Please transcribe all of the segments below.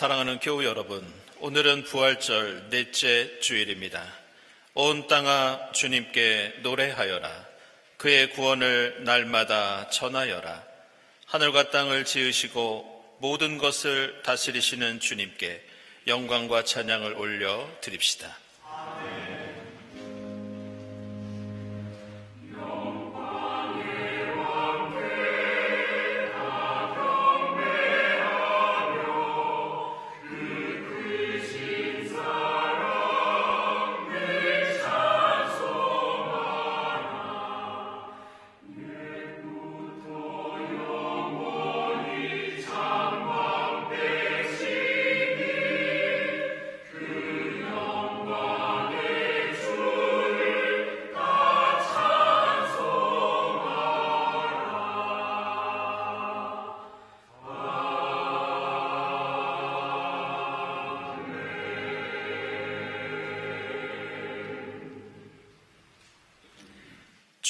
사랑하는 교우 여러분, 오늘은 부활절 넷째 주일입니다. 온 땅아 주님께 노래하여라. 그의 구원을 날마다 전하여라. 하늘과 땅을 지으시고 모든 것을 다스리시는 주님께 영광과 찬양을 올려 드립시다.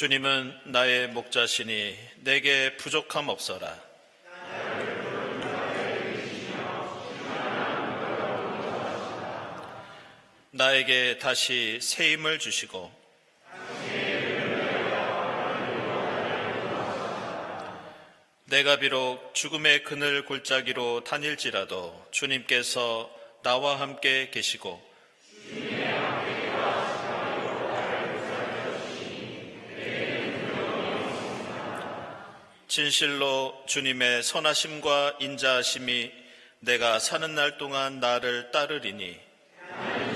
주님은 나의 목자시니 내게 부족함 없어라. 나에게 다시 새 힘을 주시고 내가 비록 죽음의 그늘 골짜기로 다닐지라도 주님께서 나와 함께 계시고 진실로 주님의 선하심과 인자하심이 내가 사는 날 동안 나를 따르리니 아멘.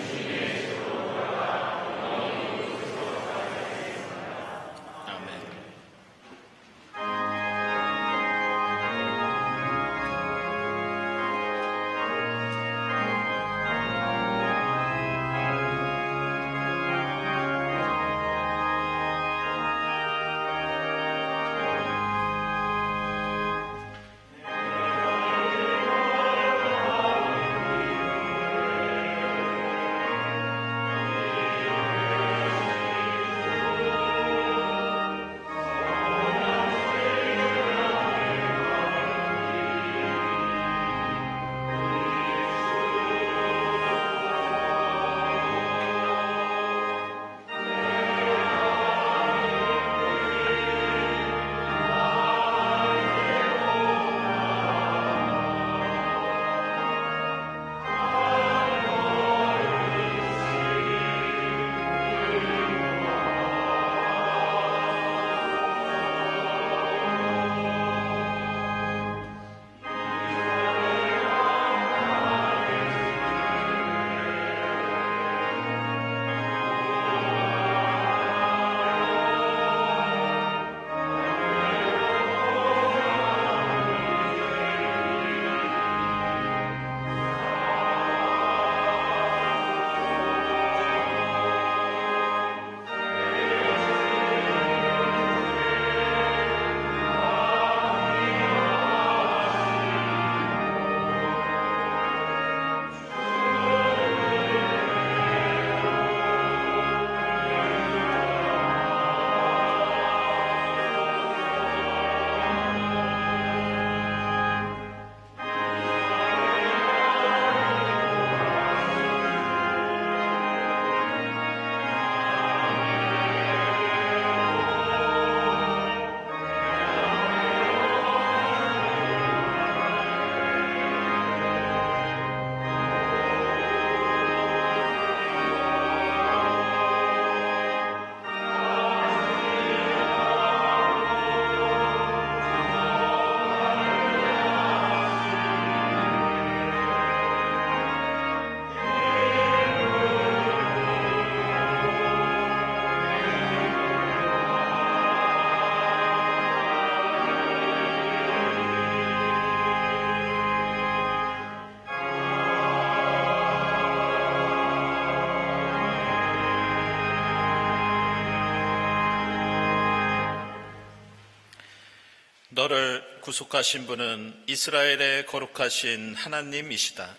너를 구속하신 분은 이스라엘의 거룩하신 하나님이시다.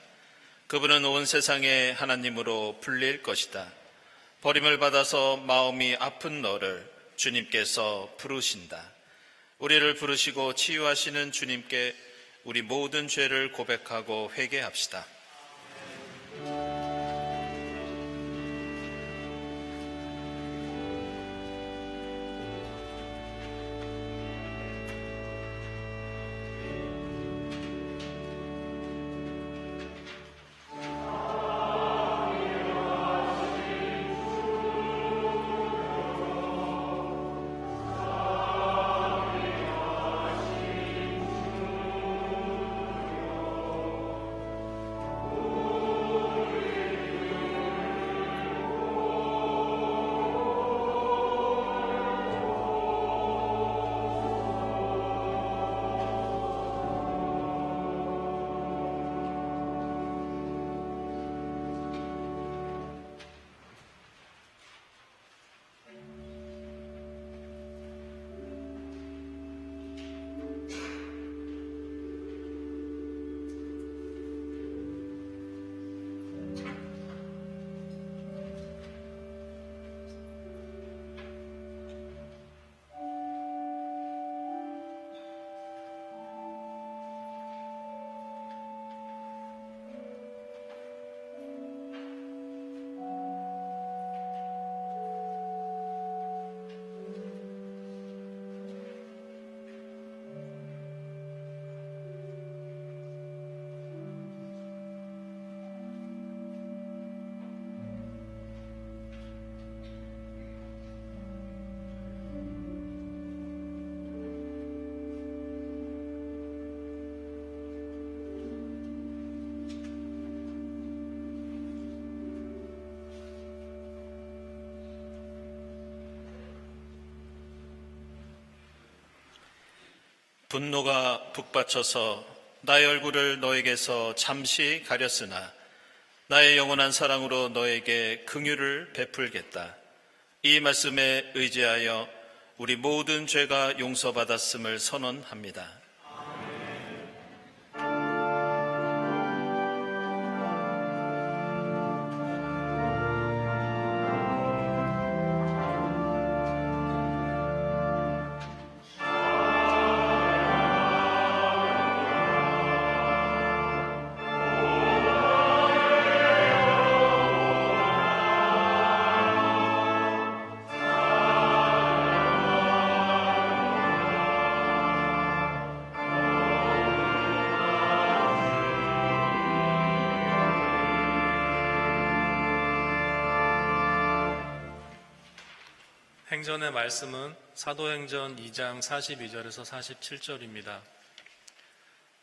그분은 온 세상의 하나님으로 불릴 것이다. 버림을 받아서 마음이 아픈 너를 주님께서 부르신다. 우리를 부르시고 치유하시는 주님께 우리 모든 죄를 고백하고 회개합시다. 분노가 북받쳐서 나의 얼굴을 너에게서 잠시 가렸으나 나의 영원한 사랑으로 너에게 긍휼을 베풀겠다. 이 말씀에 의지하여 우리 모든 죄가 용서받았음을 선언합니다. 행전의 말씀은 사도행전 2장 42절에서 47절입니다.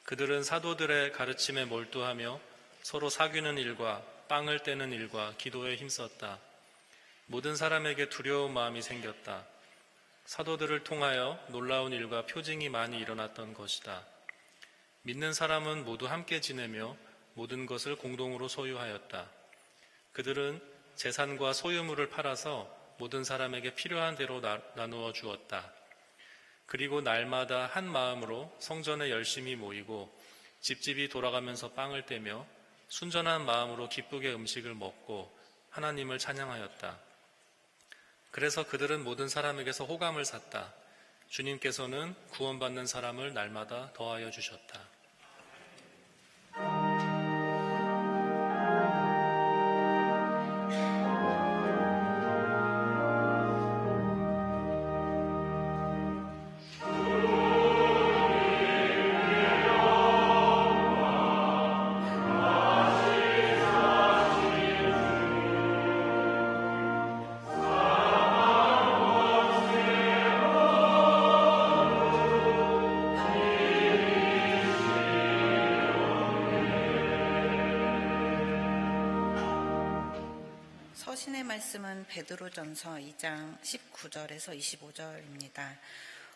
그들은 사도들의 가르침에 몰두하며 서로 사귀는 일과 빵을 떼는 일과 기도에 힘썼다. 모든 사람에게 두려운 마음이 생겼다. 사도들을 통하여 놀라운 일과 표징이 많이 일어났던 것이다. 믿는 사람은 모두 함께 지내며 모든 것을 공동으로 소유하였다. 그들은 재산과 소유물을 팔아서 모든 사람에게 필요한 대로 나누어 주었다. 그리고 날마다 한 마음으로 성전에 열심히 모이고 집집이 돌아가면서 빵을 떼며 순전한 마음으로 기쁘게 음식을 먹고 하나님을 찬양하였다. 그래서 그들은 모든 사람에게서 호감을 샀다. 주님께서는 구원받는 사람을 날마다 더하여 주셨다. 서신의 말씀은 베드로전서 2장 19절에서 25절입니다.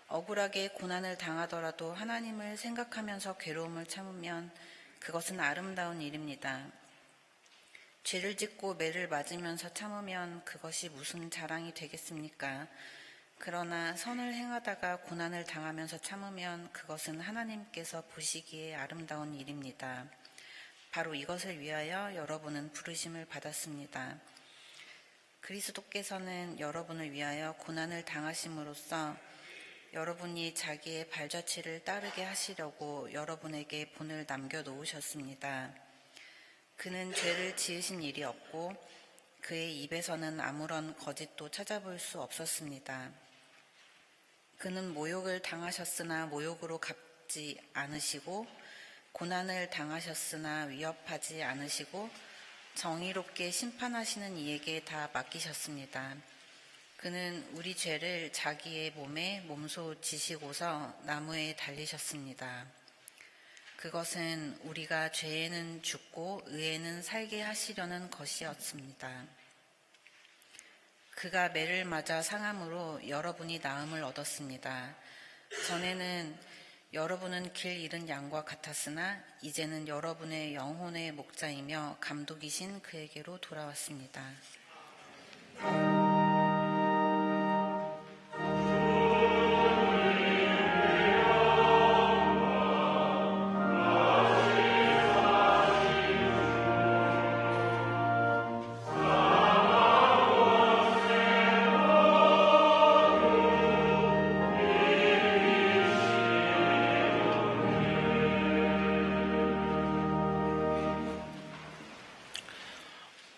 억울하게 고난을 당하더라도 하나님을 생각하면서 괴로움을 참으면 그것은 아름다운 일입니다. 죄를 짓고 매를 맞으면서 참으면 그것이 무슨 자랑이 되겠습니까? 그러나 선을 행하다가 고난을 당하면서 참으면 그것은 하나님께서 보시기에 아름다운 일입니다. 바로 이것을 위하여 여러분은 부르심을 받았습니다. 그리스도께서는 여러분을 위하여 고난을 당하심으로써 여러분이 자기의 발자취를 따르게 하시려고 여러분에게 본을 남겨놓으셨습니다. 그는 죄를 지으신 일이 없고 그의 입에서는 아무런 거짓도 찾아볼 수 없었습니다. 그는 모욕을 당하셨으나 모욕으로 갚지 않으시고 고난을 당하셨으나 위협하지 않으시고 정의롭게 심판하시는 이에게 다 맡기셨습니다. 그는 우리 죄를 자기의 몸에 몸소 지시고서 나무에 달리셨습니다. 그것은 우리가 죄에는 죽고 의에는 살게 하시려는 것이었습니다. 그가 매를 맞아 상함으로 여러분이 나음을 얻었습니다. 전에는 여러분은 길 잃은 양과 같았으나 이제는 여러분의 영혼의 목자이며 감독이신 그에게로 돌아왔습니다.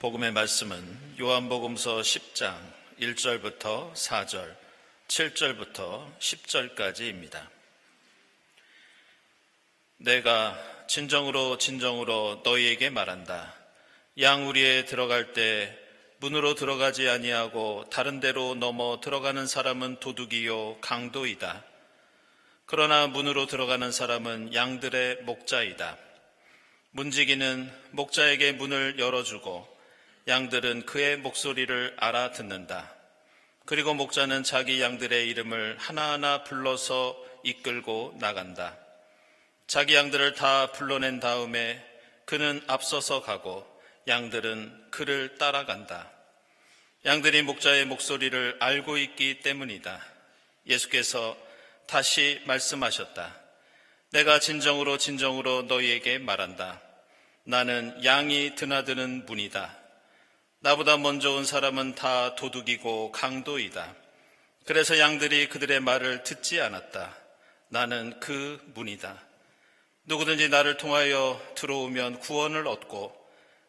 복음의 말씀은 요한복음서 10장 1절부터 4절, 7절부터 10절까지입니다. 내가 진정으로 너희에게 말한다. 양우리에 들어갈 때 문으로 들어가지 아니하고 다른 데로 넘어 들어가는 사람은 도둑이요 강도이다. 그러나 문으로 들어가는 사람은 양들의 목자이다. 문지기는 목자에게 문을 열어주고 양들은 그의 목소리를 알아듣는다. 그리고 목자는 자기 양들의 이름을 하나하나 불러서 이끌고 나간다. 자기 양들을 다 불러낸 다음에 그는 앞서서 가고 양들은 그를 따라간다. 양들이 목자의 목소리를 알고 있기 때문이다. 예수께서 다시 말씀하셨다. 내가 진정으로 너희에게 말한다. 나는 양이 드나드는 문이다. 나보다 먼저 온 사람은 다 도둑이고 강도이다. 그래서 양들이 그들의 말을 듣지 않았다. 나는 그 문이다. 누구든지 나를 통하여 들어오면 구원을 얻고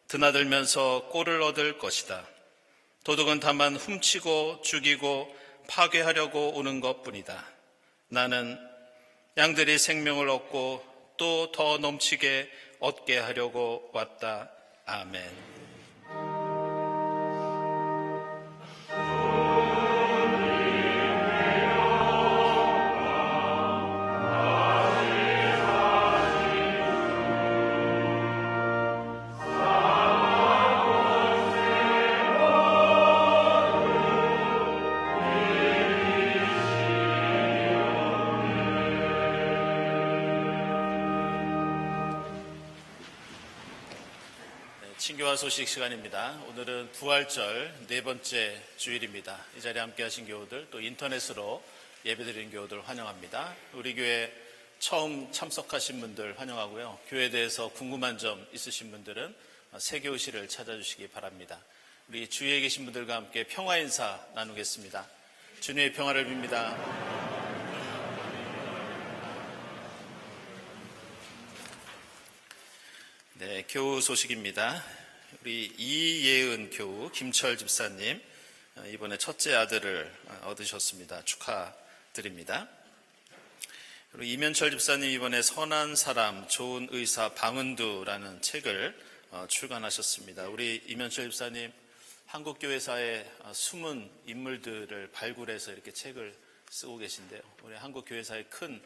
드나들면서 꼴을 얻을 것이다. 도둑은 다만 훔치고 죽이고 파괴하려고 오는 것뿐이다. 나는 양들이 생명을 얻고 또 더 넘치게 얻게 하려고 왔다. 아멘. 친교화 소식 시간입니다. 오늘은 부활절 네 번째 주일입니다. 이 자리에 함께 하신 교우들, 또 인터넷으로 예배드리는 교우들 환영합니다. 우리 교회 처음 참석하신 분들 환영하고요. 교회에 대해서 궁금한 점 있으신 분들은 세교실을 찾아주시기 바랍니다. 우리 주위에 계신 분들과 함께 평화 인사 나누겠습니다. 주님의 평화를 빕니다. 네, 교우 소식입니다. 우리 이예은 교우, 김철 집사님 이번에 첫째 아들을 얻으셨습니다. 축하드립니다. 그리고 이면철 집사님 이번에 선한 사람, 좋은 의사 방은두라는 책을 출간하셨습니다. 우리 이면철 집사님 한국교회사의 숨은 인물들을 발굴해서 이렇게 책을 쓰고 계신데요. 우리 한국교회사에 큰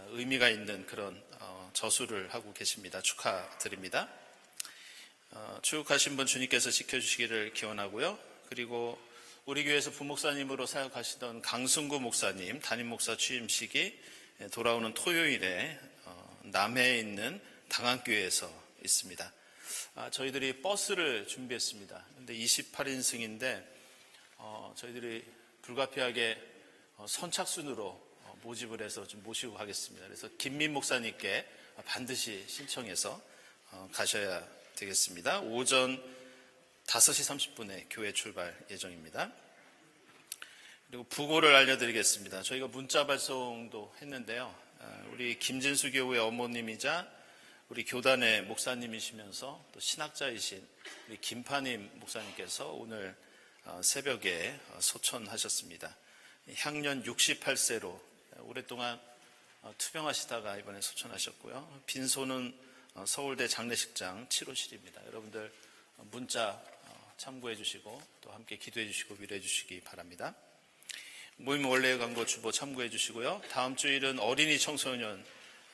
의미가 있는 그런 저수를 하고 계십니다. 축하드립니다. 추육하신 분 주님께서 지켜주시기를 기원하고요. 그리고 우리 교회에서 부목사님으로 사역하시던 강승구 목사님 담임 목사 취임식이 돌아오는 토요일에 남해에 있는 당안교회에서 있습니다. 저희들이 버스를 준비했습니다. 근데 28인승인데 저희들이 불가피하게 선착순으로 모집을 해서 좀 모시고 가겠습니다. 그래서 김민 목사님께 반드시 신청해서 가셔야 되겠습니다. 오전 5시 30분에 교회 출발 예정입니다. 그리고 부고를 알려드리겠습니다. 저희가 문자 발송도 했는데요. 우리 김진수 교우의 어머님이자 우리 교단의 목사님이시면서 또 신학자이신 우리 김파님 목사님께서 오늘 새벽에 소천하셨습니다. 향년 68세로 오랫동안 투병하시다가 이번에 소천하셨고요. 빈소는 서울대 장례식장 7호실입니다. 여러분들 문자 참고해 주시고 또 함께 기도해 주시고 위로해 주시기 바랍니다. 모임 원래 광고 주보 참고해 주시고요. 다음 주일은 어린이 청소년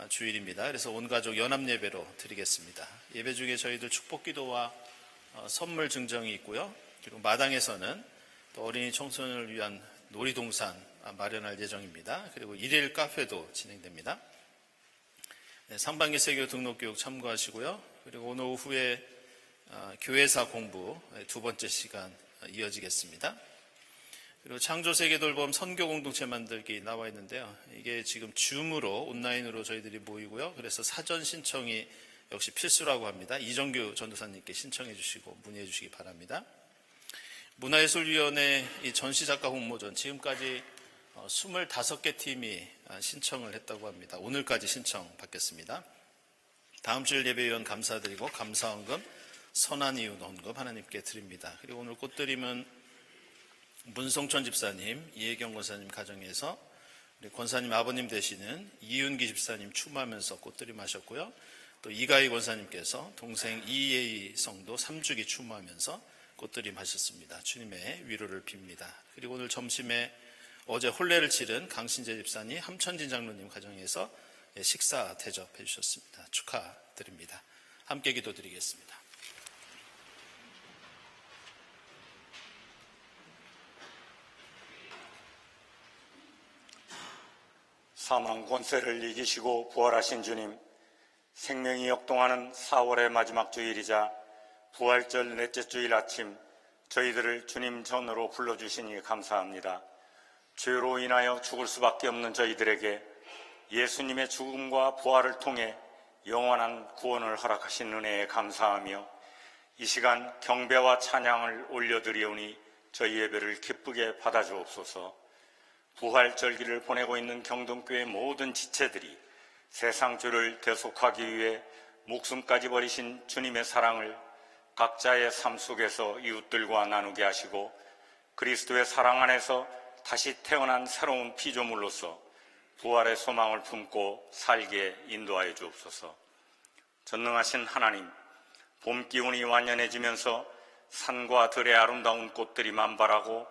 주일입니다. 그래서 온 가족 연합 예배로 드리겠습니다. 예배 중에 저희들 축복 기도와 선물 증정이 있고요. 그리고 마당에서는 또 어린이 청소년을 위한 놀이동산 마련할 예정입니다. 그리고 일일 카페도 진행됩니다. 상반기 세교 등록교육 참고하시고요. 그리고 오늘 오후에 교회사 공부 두 번째 시간 이어지겠습니다. 그리고 창조세계돌봄 선교공동체 만들기 나와 있는데요. 이게 지금 줌으로 온라인으로 저희들이 모이고요. 그래서 사전 신청이 역시 필수라고 합니다. 이정규 전도사님께 신청해 주시고 문의해 주시기 바랍니다. 문화예술위원회 이 전시작가 홍모전 지금까지 25개 팀이 신청을 했다고 합니다. 오늘까지 신청 받겠습니다. 다음 주일 예배위원 감사드리고 감사헌금, 선한이윤 헌금 하나님께 드립니다. 그리고 오늘 꽃드림은 문성천 집사님, 이혜경 권사님 가정에서 우리 권사님 아버님 되시는 이윤기 집사님 추모하면서 꽃드림 하셨고요. 또 이가희 권사님께서 동생 이예희 성도 3주기 추모하면서 꽃드림 하셨습니다. 주님의 위로를 빕니다. 그리고 오늘 점심에 어제 혼례를 치른 강신재 집사님, 함천진 장로님 가정에서 식사 대접해 주셨습니다. 축하드립니다. 함께 기도드리겠습니다. 사망 권세를 이기시고 부활하신 주님, 생명이 역동하는 4월의 마지막 주일이자 부활절 넷째 주일 아침 저희들을 주님 전으로 불러주시니 감사합니다. 죄로 인하여 죽을 수밖에 없는 저희들에게 예수님의 죽음과 부활을 통해 영원한 구원을 허락하신 은혜에 감사하며 이 시간 경배와 찬양을 올려드리오니 저희 예배를 기쁘게 받아주옵소서. 부활절기를 보내고 있는 경동교회 모든 지체들이 세상 죄를 대속하기 위해 목숨까지 버리신 주님의 사랑을 각자의 삶 속에서 이웃들과 나누게 하시고 그리스도의 사랑 안에서 다시 태어난 새로운 피조물로서 부활의 소망을 품고 살게 인도하여 주옵소서. 전능하신 하나님, 봄 기운이 완연해지면서 산과 들의 아름다운 꽃들이 만발하고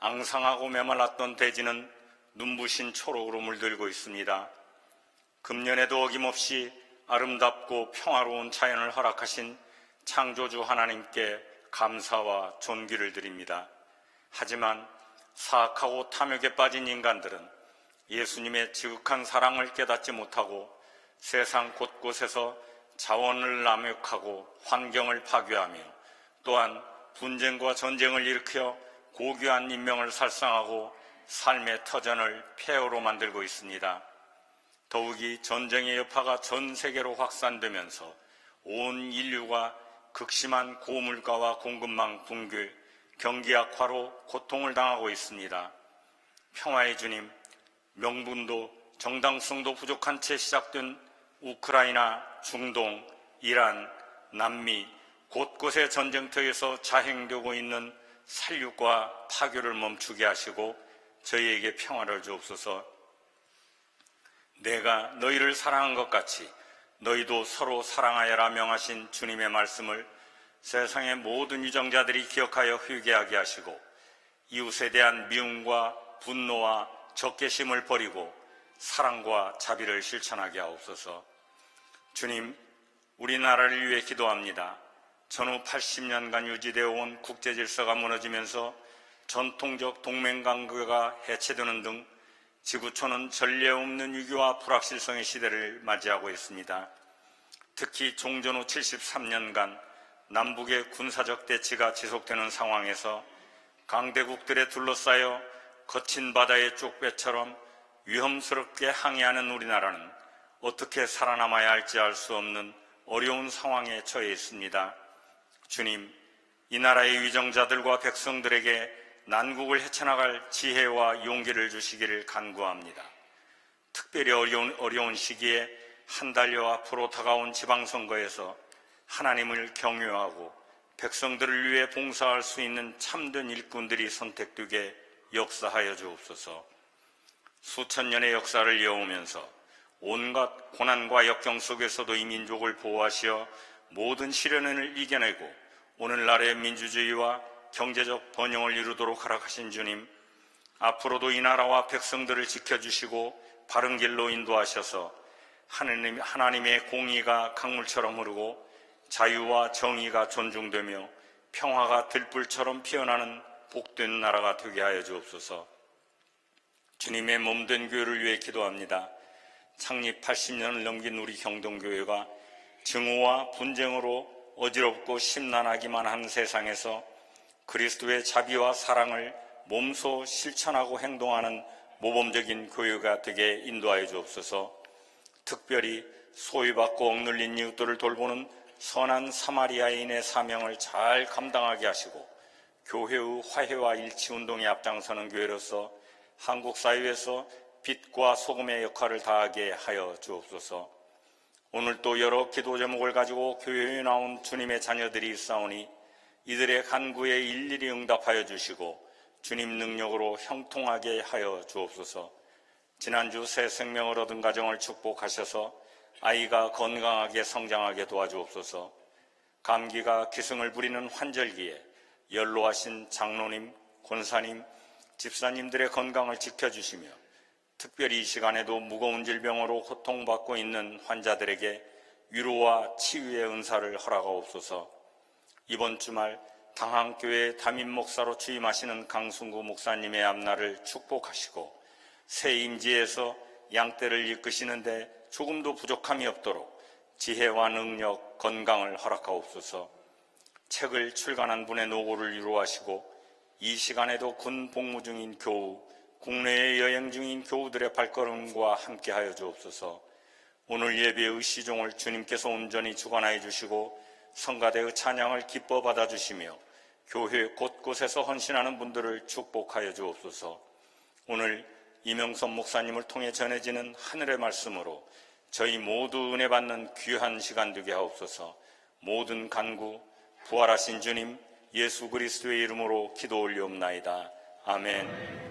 앙상하고 메말랐던 대지는 눈부신 초록으로 물들고 있습니다. 금년에도 어김없이 아름답고 평화로운 자연을 허락하신 창조주 하나님께 감사와 존귀를 드립니다. 하지만 사악하고 탐욕에 빠진 인간들은 예수님의 지극한 사랑을 깨닫지 못하고 세상 곳곳에서 자원을 남욕하고 환경을 파괴하며 또한 분쟁과 전쟁을 일으켜 고귀한 인명을 살상하고 삶의 터전을 폐허로 만들고 있습니다. 더욱이 전쟁의 여파가 전 세계로 확산되면서 온 인류가 극심한 고물가와 공급망 붕괴, 경기 악화로 고통을 당하고 있습니다. 평화의 주님, 명분도 정당성도 부족한 채 시작된 우크라이나, 중동, 이란, 남미 곳곳의 전쟁터에서 자행되고 있는 살육과 파괴를 멈추게 하시고 저희에게 평화를 주옵소서. 내가 너희를 사랑한 것 같이 너희도 서로 사랑하여라 명하신 주님의 말씀을 세상의 모든 유정자들이 기억하여 회개하게 하시고 이웃에 대한 미움과 분노와 적개심을 버리고 사랑과 자비를 실천하게 하옵소서. 주님, 우리나라를 위해 기도합니다. 전후 80년간 유지되어 온 국제질서가 무너지면서 전통적 동맹관계가 해체되는 등 지구촌은 전례 없는 위기와 불확실성의 시대를 맞이하고 있습니다. 특히 종전 후 73년간 남북의 군사적 대치가 지속되는 상황에서 강대국들에 둘러싸여 거친 바다의 쪽배처럼 위험스럽게 항해하는 우리나라는 어떻게 살아남아야 할지 알 수 없는 어려운 상황에 처해 있습니다. 주님, 이 나라의 위정자들과 백성들에게 난국을 헤쳐나갈 지혜와 용기를 주시기를 간구합니다. 특별히 어려운 시기에 한 달여 앞으로 다가온 지방선거에서 하나님을 경외하고 백성들을 위해 봉사할 수 있는 참된 일꾼들이 선택되게 역사하여 주옵소서. 수천 년의 역사를 이어오면서 온갖 고난과 역경 속에서도 이 민족을 보호하시어 모든 시련을 이겨내고 오늘날의 민주주의와 경제적 번영을 이루도록 허락하신 주님, 앞으로도 이 나라와 백성들을 지켜주시고 바른 길로 인도하셔서 하나님의 공의가 강물처럼 흐르고 자유와 정의가 존중되며 평화가 들불처럼 피어나는 복된 나라가 되게 하여 주옵소서. 주님의 몸된 교회를 위해 기도합니다. 창립 80년을 넘긴 우리 경동교회가 증오와 분쟁으로 어지럽고 심란하기만 한 세상에서 그리스도의 자비와 사랑을 몸소 실천하고 행동하는 모범적인 교회가 되게 인도하여 주옵소서. 특별히 소외받고 억눌린 이웃들을 돌보는 선한 사마리아인의 사명을 잘 감당하게 하시고 교회의 화해와 일치운동에 앞장서는 교회로서 한국 사회에서 빛과 소금의 역할을 다하게 하여 주옵소서. 오늘 또 여러 기도 제목을 가지고 교회에 나온 주님의 자녀들이 있사오니 이들의 간구에 일일이 응답하여 주시고 주님 능력으로 형통하게 하여 주옵소서. 지난주 새 생명을 얻은 가정을 축복하셔서 아이가 건강하게 성장하게 도와주옵소서. 감기가 기승을 부리는 환절기에 연로하신 장로님, 권사님, 집사님들의 건강을 지켜주시며 특별히 이 시간에도 무거운 질병으로 고통받고 있는 환자들에게 위로와 치유의 은사를 허락하옵소서. 이번 주말 당항교회 담임 목사로 취임하시는 강순구 목사님의 앞날을 축복하시고 새 임지에서 양떼를 이끄시는데 조금도 부족함이 없도록 지혜와 능력, 건강을 허락하옵소서. 책을 출간한 분의 노고를 위로하시고 이 시간에도 군 복무 중인 교우, 국내에 여행 중인 교우들의 발걸음과 함께하여 주옵소서. 오늘 예배의 시종을 주님께서 온전히 주관하여 주시고 성가대의 찬양을 기뻐 받아주시며 교회 곳곳에서 헌신하는 분들을 축복하여 주옵소서. 오늘 이명선 목사님을 통해 전해지는 하늘의 말씀으로 저희 모두 은혜 받는 귀한 시간 되게 하옵소서. 모든 간구 부활하신 주님 예수 그리스도의 이름으로 기도 올리옵나이다. 아멘.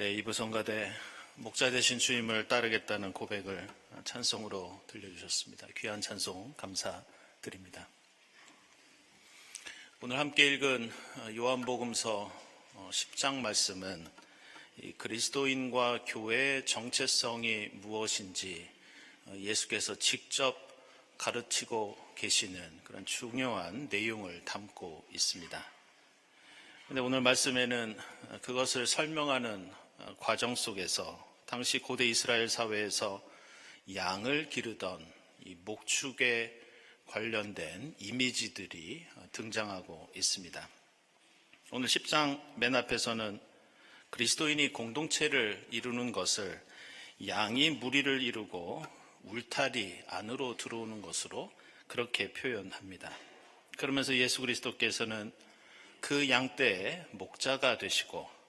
네, 이부성가대 목자 되신 주님을 따르겠다는 고백을 찬송으로 들려주셨습니다. 귀한 찬송 감사드립니다. 오늘 함께 읽은 요한복음서 10장 말씀은 이 그리스도인과 교회의 정체성이 무엇인지 예수께서 직접 가르치고 계시는 그런 중요한 내용을 담고 있습니다. 그런데 오늘 말씀에는 그것을 설명하는 과정 속에서 당시 고대 이스라엘 사회에서 양을 기르던 이 목축에 관련된 이미지들이 등장하고 있습니다. 오늘 10장 맨 앞에서는 그리스도인이 공동체를 이루는 것을 양이 무리를 이루고 울타리 안으로 들어오는 것으로 그렇게 표현합니다. 그러면서 예수 그리스도께서는 그 양떼의 목자가 되시고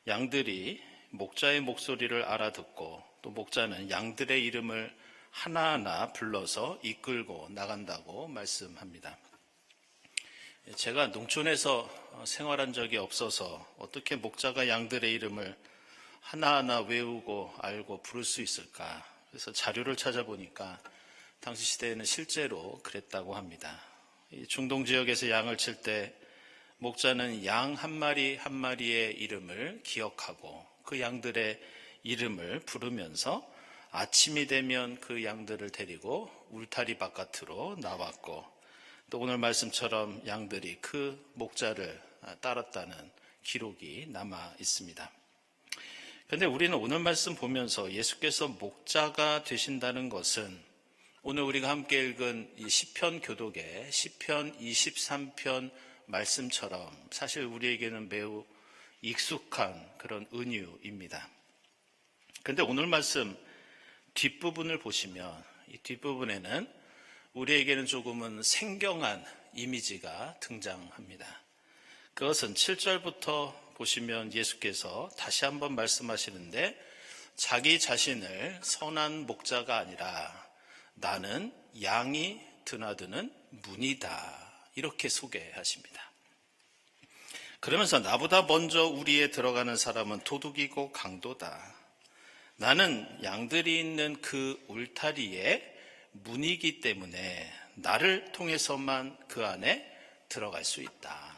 양들이 목자의 목소리를 알아듣고 또 목자는 양들의 이름을 하나하나 불러서 이끌고 나간다고 말씀합니다. 제가 농촌에서 생활한 적이 없어서 어떻게 목자가 양들의 이름을 하나하나 외우고 알고 부를 수 있을까? 그래서 자료를 찾아보니까 당시 시대에는 실제로 그랬다고 합니다. 중동 지역에서 양을 칠 때 목자는 양 한 마리 한 마리의 이름을 기억하고 그 양들의 이름을 부르면서 아침이 되면 그 양들을 데리고 울타리 바깥으로 나왔고 또 오늘 말씀처럼 양들이 그 목자를 따랐다는 기록이 남아 있습니다. 그런데 우리는 오늘 말씀 보면서 예수께서 목자가 되신다는 것은 오늘 우리가 함께 읽은 이 시편 교독의 시편 23편 말씀처럼 사실 우리에게는 매우 익숙한 그런 은유입니다. 그런데 오늘 말씀 뒷부분을 보시면 이 뒷부분에는 우리에게는 조금은 생경한 이미지가 등장합니다. 그것은 7절부터 보시면 예수께서 다시 한번 말씀하시는데 자기 자신을 선한 목자가 아니라 나는 양이 드나드는 문이다 이렇게 소개하십니다. 그러면서 나보다 먼저 우리에 들어가는 사람은 도둑이고 강도다. 나는 양들이 있는 그 울타리에 문이기 때문에 나를 통해서만 그 안에 들어갈 수 있다.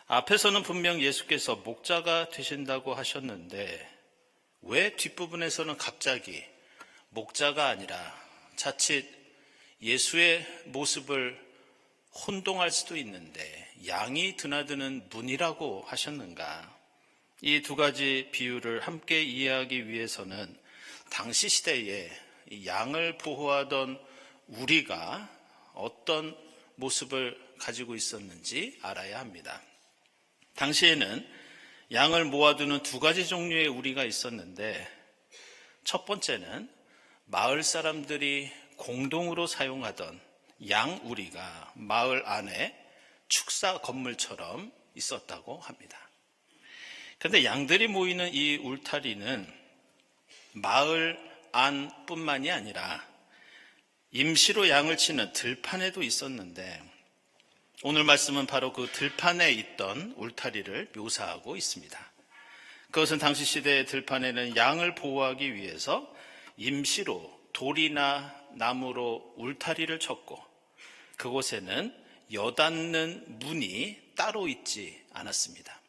앞에서는 분명 예수께서 목자가 되신다고 하셨는데 왜 뒷부분에서는 갑자기 목자가 아니라 자칫 예수의 모습을 혼동할 수도 있는데 양이 드나드는 문이라고 하셨는가? 이 두 가지 비유를 함께 이해하기 위해서는 당시 시대에 양을 보호하던 우리가 어떤 모습을 가지고 있었는지 알아야 합니다. 당시에는 양을 모아두는 두 가지 종류의 우리가 있었는데 첫 번째는 마을 사람들이 공동으로 사용하던 양우리가 마을 안에 축사 건물처럼 있었다고 합니다. 그런데 양들이 모이는 이 울타리는 마을 안뿐만이 아니라 임시로 양을 치는 들판에도 있었는데 오늘 말씀은 바로 그 들판에 있던 울타리를 묘사하고 있습니다. 그것은 당시 시대의 들판에는 양을 보호하기 위해서 임시로 돌이나 나무로 울타리를 쳤고 그곳에는 여닫는 문이 따로 있지 않았습니다.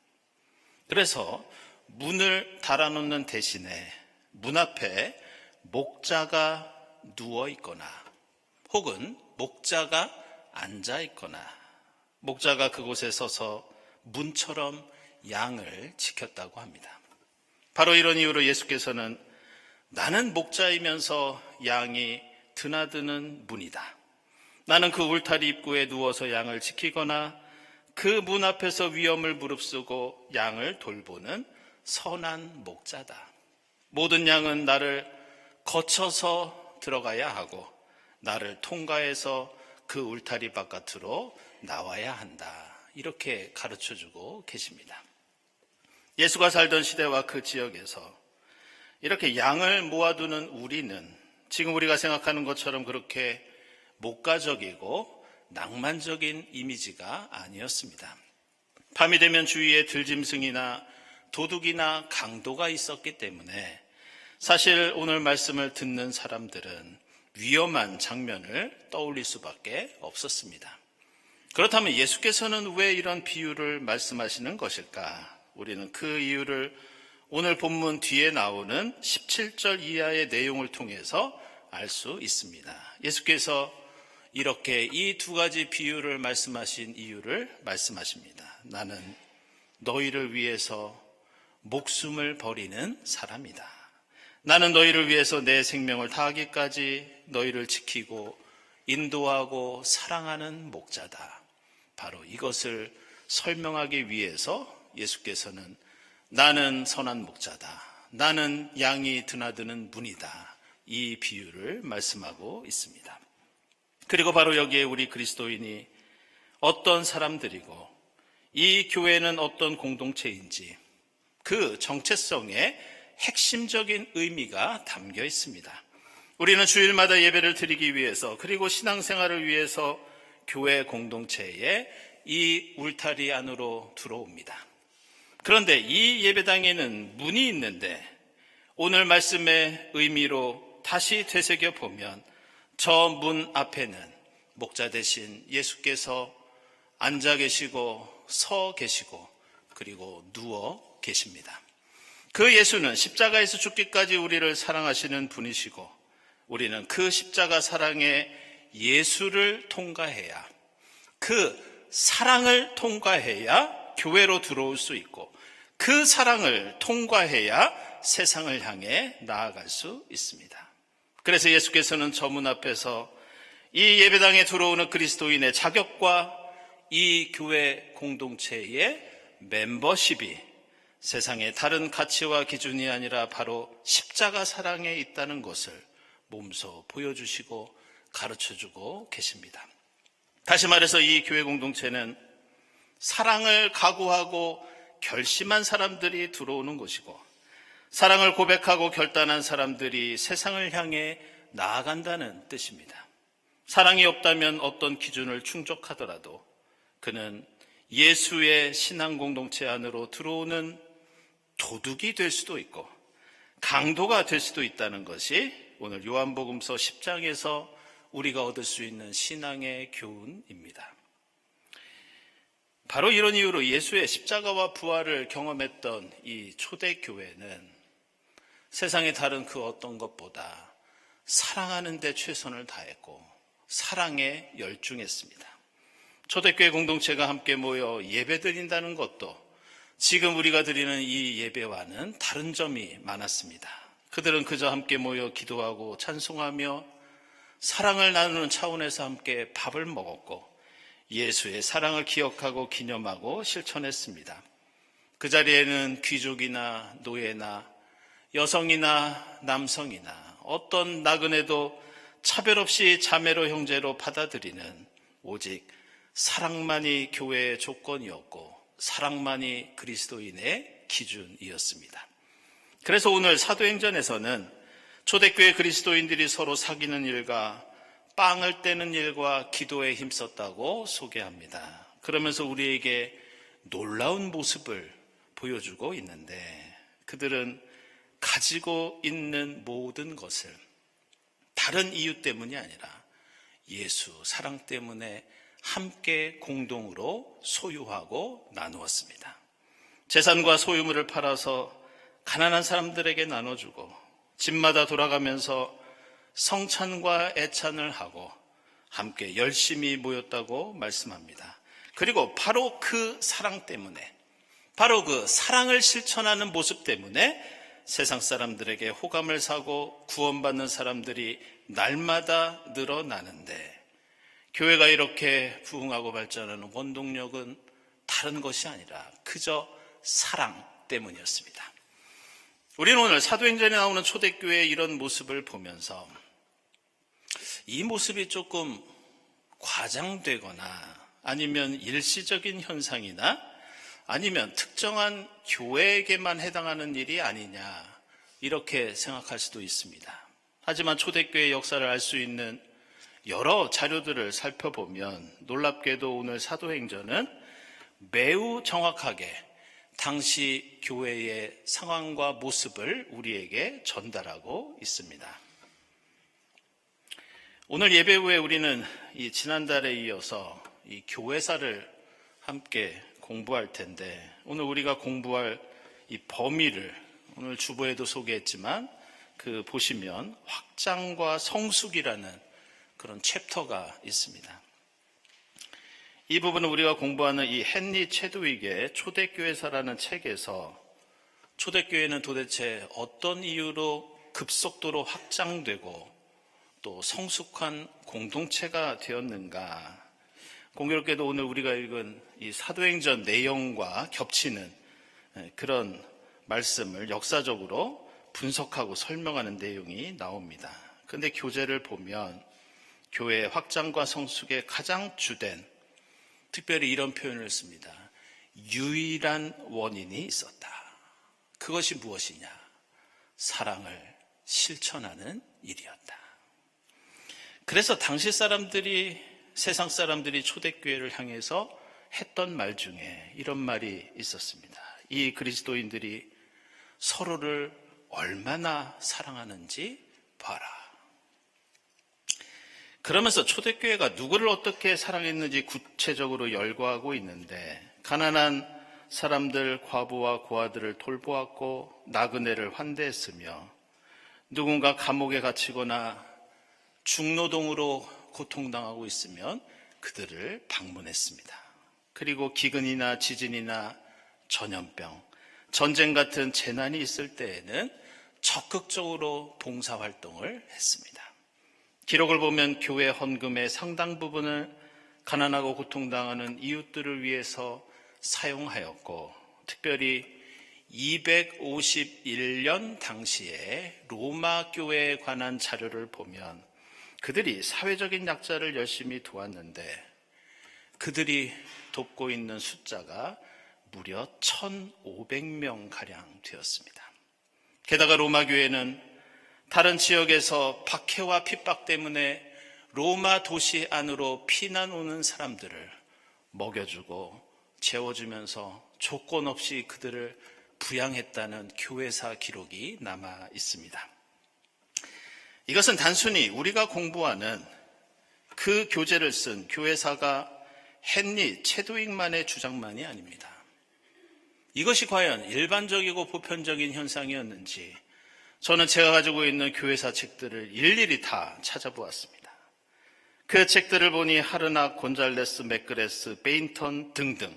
그래서 문을 달아놓는 대신에 문 앞에 목자가 누워 있거나 혹은 목자가 앉아 있거나 목자가 그곳에 서서 문처럼 양을 지켰다고 합니다. 바로 이런 이유로 예수께서는 나는 목자이면서 양이 드나드는 문이다. 나는 그 울타리 입구에 누워서 양을 지키거나 그 문 앞에서 위험을 무릅쓰고 양을 돌보는 선한 목자다. 모든 양은 나를 거쳐서 들어가야 하고 나를 통과해서 그 울타리 바깥으로 나와야 한다. 이렇게 가르쳐주고 계십니다. 예수가 살던 시대와 그 지역에서 이렇게 양을 모아두는 우리는 지금 우리가 생각하는 것처럼 그렇게 목가적이고 낭만적인 이미지가 아니었습니다. 밤이 되면 주위에 들짐승이나 도둑이나 강도가 있었기 때문에 사실 오늘 말씀을 듣는 사람들은 위험한 장면을 떠올릴 수밖에 없었습니다. 그렇다면 예수께서는 왜 이런 비유를 말씀하시는 것일까? 우리는 그 이유를 오늘 본문 뒤에 나오는 17절 이하의 내용을 통해서 알 수 있습니다. 예수께서 이렇게 이 두 가지 비유를 말씀하신 이유를 말씀하십니다. 나는 너희를 위해서 목숨을 버리는 사람이다. 나는 너희를 위해서 내 생명을 다하기까지 너희를 지키고 인도하고 사랑하는 목자다. 바로 이것을 설명하기 위해서 예수께서는 나는 선한 목자다. 나는 양이 드나드는 문이다. 이 비유를 말씀하고 있습니다. 그리고 바로 여기에 우리 그리스도인이 어떤 사람들이고 이 교회는 어떤 공동체인지 그 정체성의 핵심적인 의미가 담겨 있습니다. 우리는 주일마다 예배를 드리기 위해서 그리고 신앙생활을 위해서 교회 공동체의 이 울타리 안으로 들어옵니다. 그런데 이 예배당에는 문이 있는데 오늘 말씀의 의미로 다시 되새겨 보면 저 문 앞에는 목자 대신 예수께서 앉아 계시고 서 계시고 그리고 누워 계십니다. 그 예수는 십자가에서 죽기까지 우리를 사랑하시는 분이시고 우리는 그 십자가 사랑의 예수를 통과해야 그 사랑을 통과해야 교회로 들어올 수 있고 그 사랑을 통과해야 세상을 향해 나아갈 수 있습니다. 그래서 예수께서는 저 문 앞에서 이 예배당에 들어오는 그리스도인의 자격과 이 교회 공동체의 멤버십이 세상의 다른 가치와 기준이 아니라 바로 십자가 사랑에 있다는 것을 몸소 보여주시고 가르쳐주고 계십니다. 다시 말해서 이 교회 공동체는 사랑을 각오하고 결심한 사람들이 들어오는 곳이고 사랑을 고백하고 결단한 사람들이 세상을 향해 나아간다는 뜻입니다. 사랑이 없다면 어떤 기준을 충족하더라도 그는 예수의 신앙 공동체 안으로 들어오는 도둑이 될 수도 있고 강도가 될 수도 있다는 것이 오늘 요한복음서 10장에서 우리가 얻을 수 있는 신앙의 교훈입니다. 바로 이런 이유로 예수의 십자가와 부활을 경험했던 이 초대교회는 세상의 다른 그 어떤 것보다 사랑하는 데 최선을 다했고 사랑에 열중했습니다. 초대교회 공동체가 함께 모여 예배드린다는 것도 지금 우리가 드리는 이 예배와는 다른 점이 많았습니다. 그들은 그저 함께 모여 기도하고 찬송하며 사랑을 나누는 차원에서 함께 밥을 먹었고 예수의 사랑을 기억하고 기념하고 실천했습니다. 그 자리에는 귀족이나 노예나 여성이나 남성이나 어떤 나그네도 차별 없이 자매로 형제로 받아들이는 오직 사랑만이 교회의 조건이었고 사랑만이 그리스도인의 기준이었습니다. 그래서 오늘 사도행전에서는 초대교회 그리스도인들이 서로 사귀는 일과 빵을 떼는 일과 기도에 힘썼다고 소개합니다. 그러면서 우리에게 놀라운 모습을 보여주고 있는데 그들은 가지고 있는 모든 것을 다른 이유 때문이 아니라 예수 사랑 때문에 함께 공동으로 소유하고 나누었습니다. 재산과 소유물을 팔아서 가난한 사람들에게 나눠주고 집마다 돌아가면서 성찬과 애찬을 하고 함께 열심히 모였다고 말씀합니다. 그리고 바로 그 사랑 때문에 바로 그 사랑을 실천하는 모습 때문에 세상 사람들에게 호감을 사고 구원받는 사람들이 날마다 늘어나는데 교회가 이렇게 부흥하고 발전하는 원동력은 다른 것이 아니라 그저 사랑 때문이었습니다. 우리는 오늘 사도행전에 나오는 초대교회의 이런 모습을 보면서 이 모습이 조금 과장되거나 아니면 일시적인 현상이나 아니면 특정한 교회에게만 해당하는 일이 아니냐 이렇게 생각할 수도 있습니다. 하지만 초대교회의 역사를 알 수 있는 여러 자료들을 살펴보면 놀랍게도 오늘 사도행전은 매우 정확하게 당시 교회의 상황과 모습을 우리에게 전달하고 있습니다. 오늘 예배 후에 우리는 이 지난달에 이어서 이 교회사를 함께 공부할 텐데, 오늘 우리가 공부할 이 범위를 오늘 주보에도 소개했지만 그 보시면 확장과 성숙이라는 그런 챕터가 있습니다. 이 부분은 우리가 공부하는 이 헨리 체드윅의 초대교회사라는 책에서 초대교회는 도대체 어떤 이유로 급속도로 확장되고 또 성숙한 공동체가 되었는가, 공교롭게도 오늘 우리가 읽은 이 사도행전 내용과 겹치는 그런 말씀을 역사적으로 분석하고 설명하는 내용이 나옵니다. 그런데 교재를 보면 교회의 확장과 성숙의 가장 주된, 특별히 이런 표현을 씁니다. 유일한 원인이 있었다. 그것이 무엇이냐? 사랑을 실천하는 일이었다. 그래서 당시 사람들이, 세상 사람들이 초대교회를 향해서 했던 말 중에 이런 말이 있었습니다. 이 그리스도인들이 서로를 얼마나 사랑하는지 봐라. 그러면서 초대교회가 누구를 어떻게 사랑했는지 구체적으로 열거하고 있는데, 가난한 사람들, 과부와 고아들을 돌보았고 나그네를 환대했으며, 누군가 감옥에 갇히거나 중노동으로 고통당하고 있으면 그들을 방문했습니다. 그리고 기근이나 지진이나 전염병, 전쟁 같은 재난이 있을 때에는 적극적으로 봉사활동을 했습니다. 기록을 보면 교회 헌금의 상당 부분을 가난하고 고통당하는 이웃들을 위해서 사용하였고, 특별히 251년 당시에 로마 교회에 관한 자료를 보면 그들이 사회적인 약자를 열심히 도왔는데 그들이 돕고 있는 숫자가 무려 1,500명가량 되었습니다. 게다가 로마 교회는 다른 지역에서 박해와 핍박 때문에 로마 도시 안으로 피난 오는 사람들을 먹여주고 재워주면서 조건 없이 그들을 부양했다는 교회사 기록이 남아 있습니다. 이것은 단순히 우리가 공부하는 그 교재를 쓴 교회사가 헨리 체드윅만의 주장만이 아닙니다. 이것이 과연 일반적이고 보편적인 현상이었는지 저는 제가 가지고 있는 교회사 책들을 일일이 다 찾아보았습니다. 그 책들을 보니 하르낙, 곤잘레스, 맥그레스, 베인턴 등등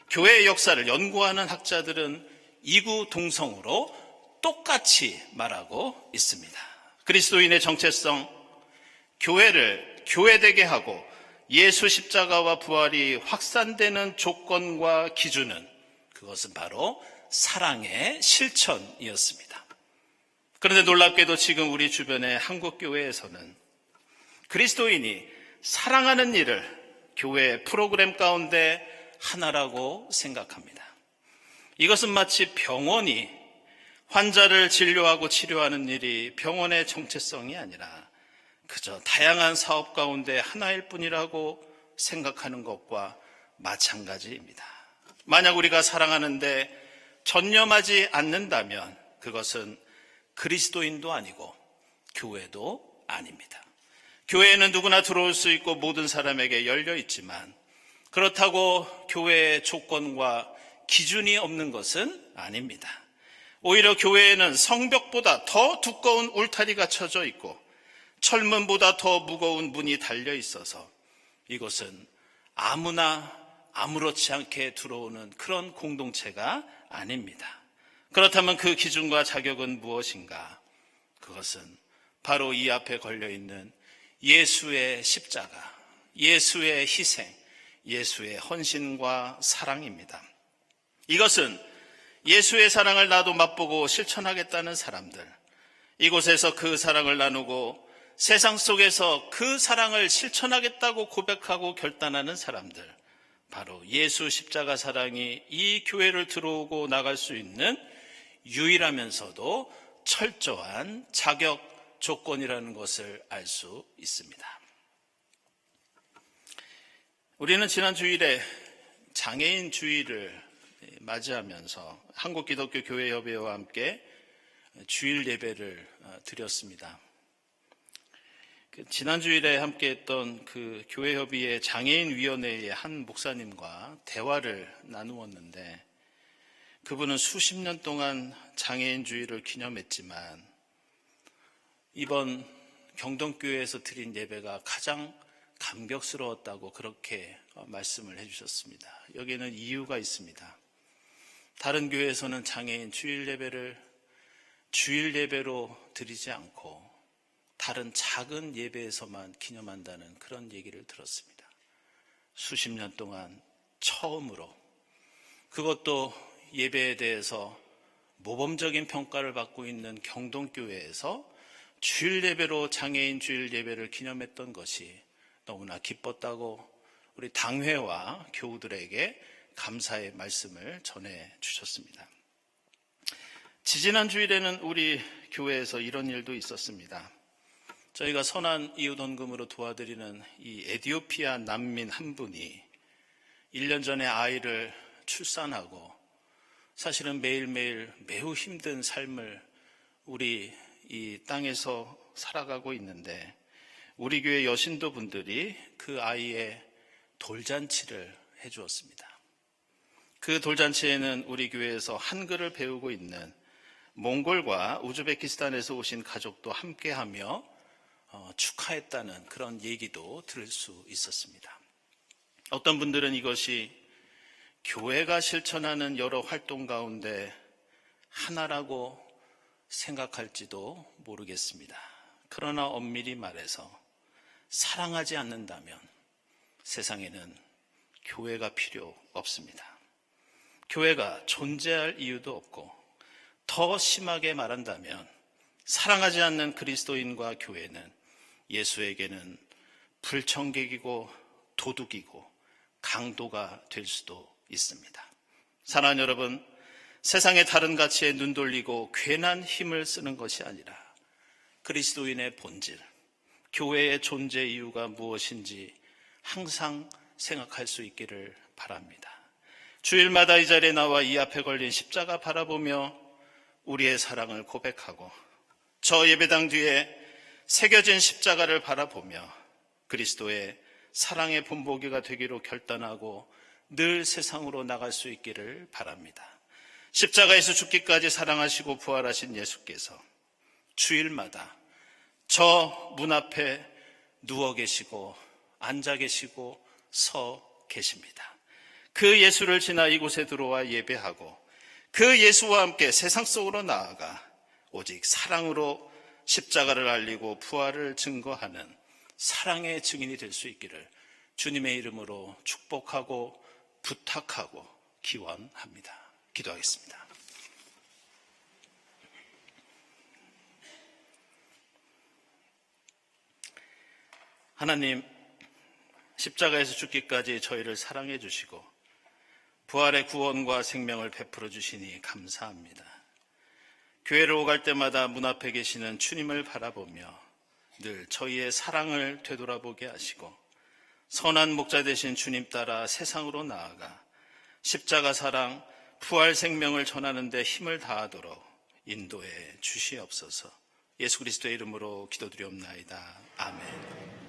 교회의 역사를 연구하는 학자들은 이구동성으로 똑같이 말하고 있습니다. 그리스도인의 정체성, 교회를 교회되게 하고 예수 십자가와 부활이 확산되는 조건과 기준은, 그것은 바로 사랑의 실천이었습니다. 그런데 놀랍게도 지금 우리 주변의 한국 교회에서는 그리스도인이 사랑하는 일을 교회 프로그램 가운데 하나라고 생각합니다. 이것은 마치 병원이 환자를 진료하고 치료하는 일이 병원의 정체성이 아니라 그저 다양한 사업 가운데 하나일 뿐이라고 생각하는 것과 마찬가지입니다. 만약 우리가 사랑하는데 전념하지 않는다면 그것은 그리스도인도 아니고 교회도 아닙니다. 교회에는 누구나 들어올 수 있고 모든 사람에게 열려 있지만 그렇다고 교회의 조건과 기준이 없는 것은 아닙니다. 오히려 교회에는 성벽보다 더 두꺼운 울타리가 쳐져 있고 철문보다 더 무거운 문이 달려 있어서 이곳은 아무나 아무렇지 않게 들어오는 그런 공동체가 아닙니다. 그렇다면 그 기준과 자격은 무엇인가? 그것은 바로 이 앞에 걸려있는 예수의 십자가, 예수의 희생, 예수의 헌신과 사랑입니다. 이것은 예수의 사랑을 나도 맛보고 실천하겠다는 사람들, 이곳에서 그 사랑을 나누고 세상 속에서 그 사랑을 실천하겠다고 고백하고 결단하는 사람들, 바로 예수 십자가 사랑이 이 교회를 들어오고 나갈 수 있는 유일하면서도 철저한 자격 조건이라는 것을 알 수 있습니다. 우리는 지난 주일에 장애인 주일을 맞이하면서 한국기독교교회협의회와 함께 주일 예배를 드렸습니다. 지난 주일에 함께했던 그 교회협의회 장애인위원회의 한 목사님과 대화를 나누었는데, 그분은 수십 년 동안 장애인 주일을 기념했지만 이번 경동교회에서 드린 예배가 가장 감격스러웠다고 그렇게 말씀을 해주셨습니다. 여기에는 이유가 있습니다. 다른 교회에서는 장애인 주일 예배를 주일 예배로 드리지 않고 다른 작은 예배에서만 기념한다는 그런 얘기를 들었습니다. 수십 년 동안 처음으로, 그것도 예배에 대해서 모범적인 평가를 받고 있는 경동교회에서 주일 예배로 장애인 주일 예배를 기념했던 것이 너무나 기뻤다고 우리 당회와 교우들에게 감사의 말씀을 전해 주셨습니다. 지지난 주일에는 우리 교회에서 이런 일도 있었습니다. 저희가 선한 이웃헌금으로 도와드리는 이 에티오피아 난민 한 분이 1년 전에 아이를 출산하고 사실은 매일매일 매우 힘든 삶을 우리 이 땅에서 살아가고 있는데, 우리 교회 여신도 분들이 그 아이의 돌잔치를 해주었습니다. 그 돌잔치에는 우리 교회에서 한글을 배우고 있는 몽골과 우즈베키스탄에서 오신 가족도 함께하며 축하했다는 그런 얘기도 들을 수 있었습니다. 어떤 분들은 이것이 교회가 실천하는 여러 활동 가운데 하나라고 생각할지도 모르겠습니다. 그러나 엄밀히 말해서 사랑하지 않는다면 세상에는 교회가 필요 없습니다. 교회가 존재할 이유도 없고, 더 심하게 말한다면 사랑하지 않는 그리스도인과 교회는 예수에게는 불청객이고 도둑이고 강도가 될 수도 있습니다. 사랑하는 여러분, 세상의 다른 가치에 눈 돌리고 괜한 힘을 쓰는 것이 아니라 그리스도인의 본질, 교회의 존재 이유가 무엇인지 항상 생각할 수 있기를 바랍니다. 주일마다 이 자리에 나와 이 앞에 걸린 십자가 바라보며 우리의 사랑을 고백하고, 저 예배당 뒤에 새겨진 십자가를 바라보며 그리스도의 사랑의 본보기가 되기로 결단하고 늘 세상으로 나갈 수 있기를 바랍니다. 십자가에서 죽기까지 사랑하시고 부활하신 예수께서 주일마다 저 문 앞에 누워 계시고 앉아 계시고 서 계십니다. 그 예수를 지나 이곳에 들어와 예배하고 그 예수와 함께 세상 속으로 나아가 오직 사랑으로 십자가를 알리고 부활을 증거하는 사랑의 증인이 될 수 있기를 주님의 이름으로 축복하고 부탁하고 기원합니다. 기도하겠습니다. 하나님, 십자가에서 죽기까지 저희를 사랑해 주시고 부활의 구원과 생명을 베풀어 주시니 감사합니다. 교회를 오갈 때마다 문 앞에 계시는 주님을 바라보며 늘 저희의 사랑을 되돌아보게 하시고 선한 목자 되신 주님 따라 세상으로 나아가 십자가 사랑, 부활 생명을 전하는 데 힘을 다하도록 인도해 주시옵소서. 예수 그리스도의 이름으로 기도드리옵나이다. 아멘.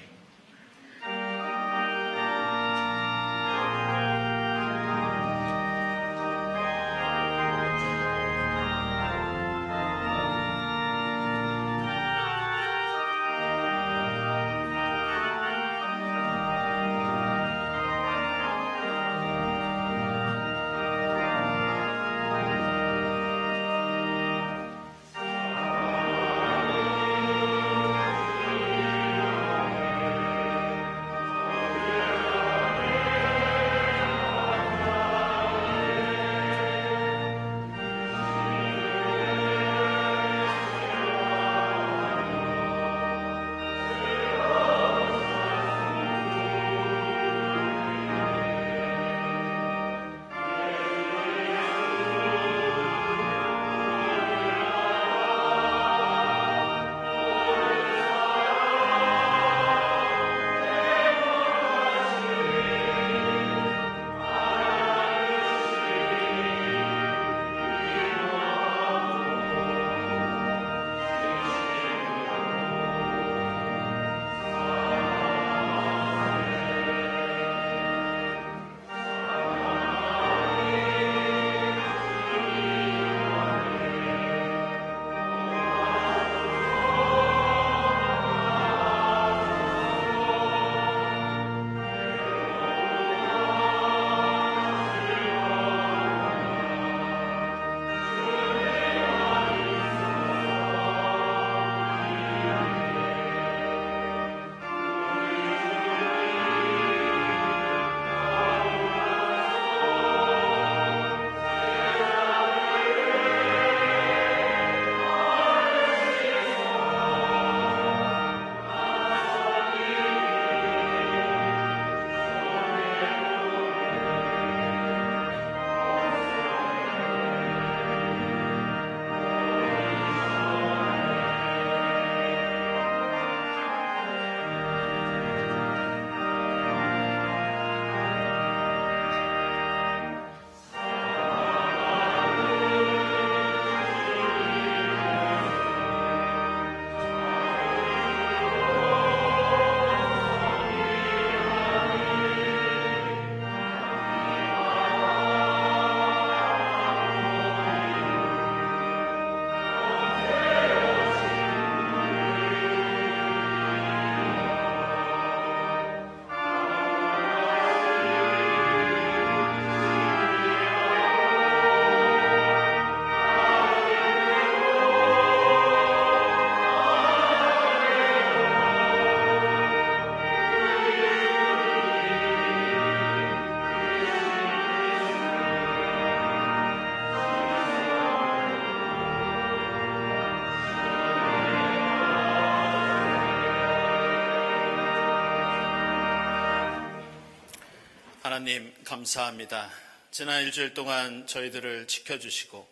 하나님 감사합니다. 지난 일주일 동안 저희들을 지켜주시고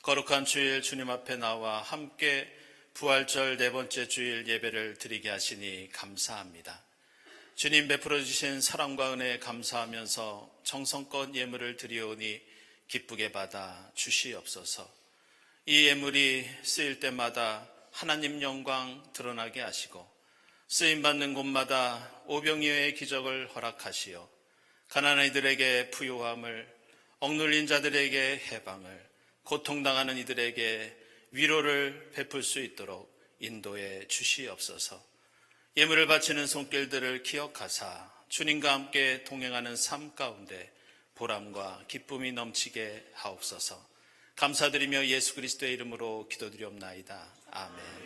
거룩한 주일 주님 앞에 나와 함께 부활절 네 번째 주일 예배를 드리게 하시니 감사합니다. 주님 베풀어 주신 사랑과 은혜에 감사하면서 정성껏 예물을 드리오니 기쁘게 받아 주시옵소서. 이 예물이 쓰일 때마다 하나님 영광 드러나게 하시고 쓰임받는 곳마다 오병이어의 기적을 허락하시어 가난한 이들에게 부요함을, 억눌린 자들에게 해방을, 고통당하는 이들에게 위로를 베풀 수 있도록 인도해 주시옵소서. 예물을 바치는 손길들을 기억하사 주님과 함께 동행하는 삶 가운데 보람과 기쁨이 넘치게 하옵소서. 감사드리며 예수 그리스도의 이름으로 기도드리옵나이다. 아멘.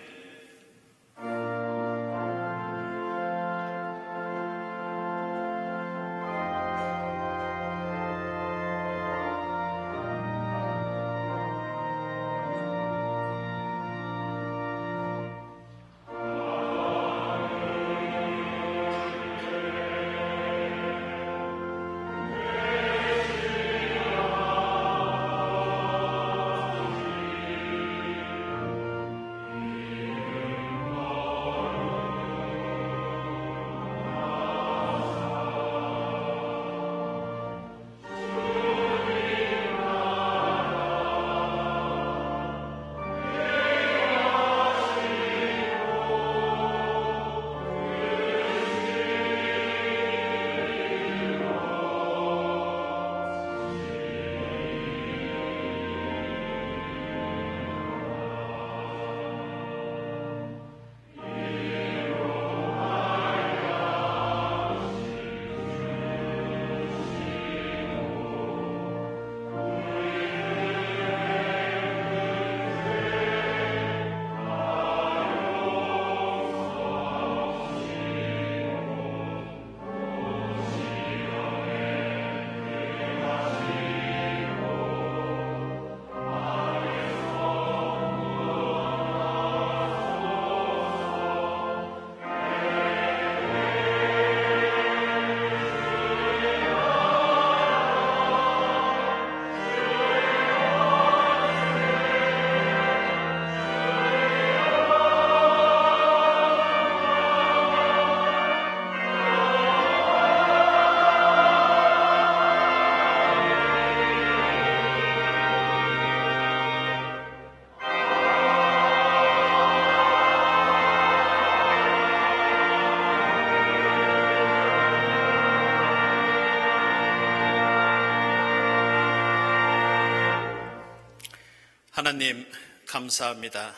하나님 감사합니다.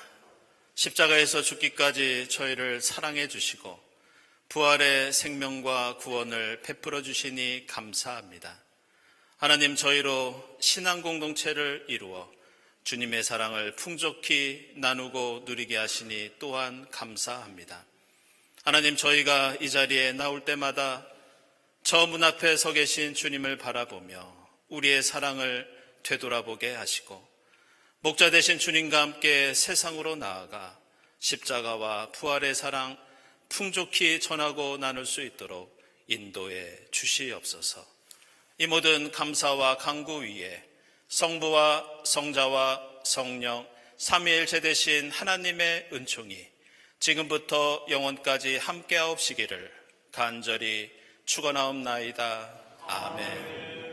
십자가에서 죽기까지 저희를 사랑해 주시고 부활의 생명과 구원을 베풀어 주시니 감사합니다. 하나님, 저희로 신앙 공동체를 이루어 주님의 사랑을 풍족히 나누고 누리게 하시니 또한 감사합니다. 하나님, 저희가 이 자리에 나올 때마다 저 문 앞에 서 계신 주님을 바라보며 우리의 사랑을 되돌아보게 하시고 목자 되신 주님과 함께 세상으로 나아가 십자가와 부활의 사랑 풍족히 전하고 나눌 수 있도록 인도해 주시옵소서. 이 모든 감사와 간구 위에 성부와 성자와 성령 삼위일체 되신 하나님의 은총이 지금부터 영원까지 함께하옵시기를 간절히 축원하옵나이다. 아멘.